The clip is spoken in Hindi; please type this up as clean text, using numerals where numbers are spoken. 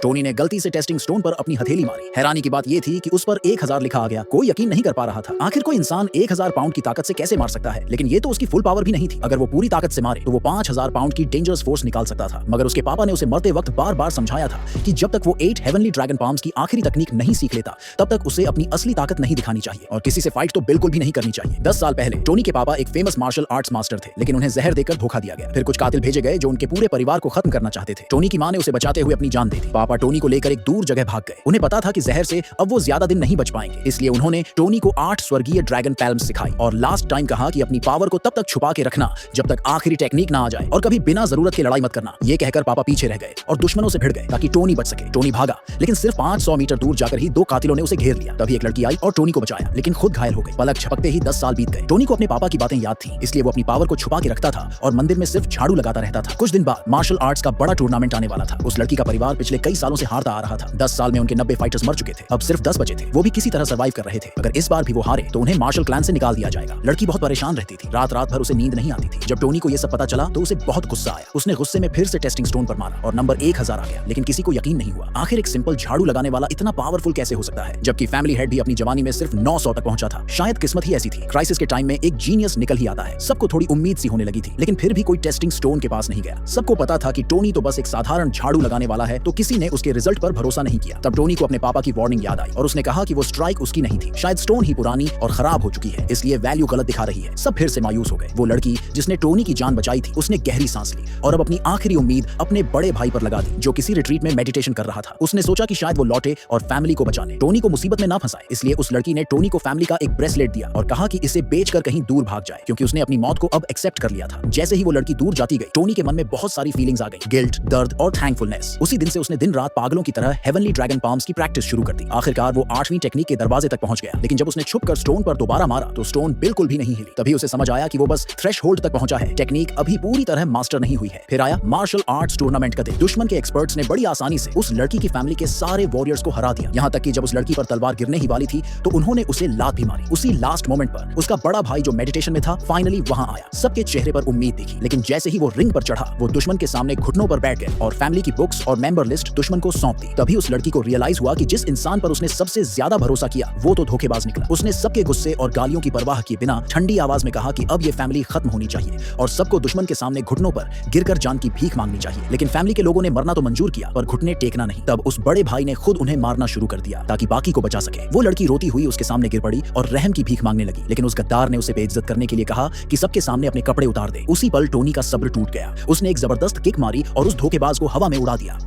टोनी ने गलती से टेस्टिंग स्टोन पर अपनी हथेली मारी। हैरानी की बात यह थी कि उस पर 1000 लिखा आ गया। कोई यकीन नहीं कर पा रहा था। आखिर कोई इंसान 1000 पाउंड की ताकत से कैसे मार सकता है? लेकिन ये तो उसकी फुल पावर भी नहीं थी। अगर वो पूरी ताकत से मारे तो वो 5000 पाउंड की डेंजरस फोर्स निकाल सकता था। मगर उसके पापा ने उसे मरते वक्त बार बार समझाया था कि जब तक वो 8 हेवनली ड्रैगन पाम्स की आखिरी तकनीक नहीं सीख लेता तब तक उसे अपनी असली ताकत नहीं दिखानी चाहिए और किसी से फाइट तो बिल्कुल भी नहीं करनी चाहिए। 10 साल पहले टोनी के पापा एक फेमस मार्शल आर्ट्स मास्टर थे, लेकिन उन्हें जहर देकर धोखा दिया गया। फिर कुछ कातिल भेजे गए जो उनके पूरे परिवार को खत्म करना चाहते थे। टोनी की मां ने उसे बचाते हुए अपनी जान दे दी। पापा टोनी को लेकर एक दूर जगह भाग गए। उन्हें पता था कि जहर से अब वो ज्यादा दिन नहीं बच पाएंगे, इसलिए उन्होंने टोनी को 8 स्वर्गीय ड्रैगन पैल्म्स सिखाई और लास्ट टाइम कहा कि अपनी पावर को तब तक छुपा के रखना जब तक आखिरी टेक्निक ना आ जाए और कभी बिना जरूरत की लड़ाई मत करना। ये कहकर पापा पीछे रह गए और दुश्मनों से भिड़ गए ताकि टोनी बच सके। टोनी भागा, लेकिन सिर्फ 500 मीटर दूर जाकर ही 2 कातिलों ने उसे घेर लिया। तभी एक लड़की आई और टोनी को बचाया, लेकिन खुद घायल हो गई। पलक झपकते ही 10 साल बीत गए। टोनी को अपने पापा की बातें याद थी, इसलिए वो अपनी पावर को छुपा के रखता था और मंदिर में सिर्फ झाड़ू लगाता रहता था। कुछ दिन बाद मार्शल आर्ट्स का बड़ा टूर्नामेंट आने वाला था। उस लड़की का परिवार पिछले कई सालों से हारता आ रहा था। 10 साल में उनके 90 फाइटर्स मर चुके थे। अब सिर्फ 10 बचे थे। वो भी किसी तरह सर्वाइव कर रहे थे। अगर इस बार भी वो हारे तो उन्हें मार्शल क्लैन से निकाल दिया जाएगा। लड़की बहुत परेशान रहती थी। रात रात भर उसे नींद नहीं आती थी। जब टोनी को ये सब पता चला तो उसे बहुत गुस्सा आया। उसने गुस्से में फिर से टेस्टिंग स्टोन पर मारा और नंबर 1000 आ गया, लेकिन किसी को यकीन नहीं हुआ। आखिर एक सिंपल झाड़ू लगाने वाला इतना पावरफुल कैसे हो सकता है, जबकि फैमिली हेड भी अपनी जवानी में सिर्फ 900 तक पहुंचा था। शायद किस्मत ही ऐसी थी। क्राइसिस के टाइम में एक जीनियस निकल ही आता है। सबको थोड़ी उम्मीद सी होने लगी थी, लेकिन फिर भी कोई टेस्टिंग स्टोन के पास नहीं गया। सबको पता था कि टोनी तो बस एक साधारण झाड़ू लगाने वाला है, तो किसी ने उसके रिजल्ट पर भरोसा नहीं किया। तब टोनी को अपने पापा की वार्निंग याद आई और उसने कहा कि वो स्ट्राइक उसकी नहीं थी। शायद स्टोन ही पुरानी और खराब हो चुकी है, इसलिए वैल्यू गलत दिखा रही है। सब फिर से मायूस हो गए। वो लड़की जिसने टोनी की जान बचाई थी उसने गहरी सांस ली और अब अपनी आखिरी उम्मीद अपने बड़े भाई पर लगा दी, जो किसी रिट्रीट में मेडिटेशन कर रहा था। उसने सोचा कि शायद वो लौटे और फैमिली को बचाने, टोनी को मुसीबत में ना फंसाए। इसलिए उस लड़की ने टोनी को फैमिली का एक ब्रेसलेट दिया और कहा कि इसे बेचकर कहीं दूर भाग जाए, क्योंकि उसने अपनी मौत को अब एक्सेप्ट कर लिया था। जैसे ही वो लड़की दूर जाती गई, टोनी के मन में बहुत सारी फीलिंग्स आ गई, गिल्ट, दर्द और थैंकफुलनेस। उसी दिन से उसने दिन रात पागलों की तरह हेवनली ड्रैगन पाम्स की प्रैक्टिस शुरू कर दी। आखिरकार वो 8वीं टेक्निक के दरवाजे तक पहुंच गया, लेकिन जब उसने छुपकर स्टोन पर दोबारा मारा तो स्टोन बिल्कुल भी नहीं हिली। तभी उसे समझ आया कि वो बस थ्रेशहोल्ड तक पहुंचा है, टेक्निक अभी पूरी तरह मास्टर नहीं हुई है। फिर आया मार्शल आर्ट्स टूर्नामेंट का दिन। दुश्मन के एक्सपर्ट्स ने बड़ी आसानी से उस लड़की की फैमिली के सारे वॉरियर्स को हरा दिया। यहाँ तक कि जब उस लड़की पर तलवार गिरने ही वाली थी तो उन्होंने उसे लात भी मारी। उसी लास्ट मोमेंट पर उसका बड़ा भाई जो मेडिटेशन में था फाइनली वहां आया। सबके चेहरे पर उम्मीद दिखी, लेकिन जैसे ही वो रिंग पर चढ़ा वो दुश्मन के सामने घुटनों पर बैठ गए और फैमिली की बुक्स और मेंबर लिस्ट दुश्मन को सौंप दी। तभी उस लड़की को रियलाइज हुआ कि जिस इंसान पर उसने सबसे ज्यादा भरोसा किया वो तो धोखेबाज निकला। उसने सबके गुस्से और गालियों की परवाह किए बिना ठंडी आवाज में कहा कि अब ये फैमिली खत्म होनी चाहिए और सबको दुश्मन के सामने घुटनों पर गिरकर जान की भीख मांगनी चाहिए। लेकिन फैमिली के लोगों ने मरना तो मंजूर किया पर घुटने टेकना नहीं। तब उस बड़े भाई ने खुद उन्हें मारना शुरू कर दिया ताकि बाकी को बचा सके। वो लड़की रोती हुई उसके सामने गिर पड़ी और रहम की भीख मांगने लगी, लेकिन उस गद्दार ने उसे बेइज्जत करने के लिए कहा कि सबके सामने अपने कपड़े उतार दे। उसी पल टोनी का सब्र टूट गया। उसने एक जबरदस्त किक मारी और उस धोखेबाज को हवा में उड़ा दिया।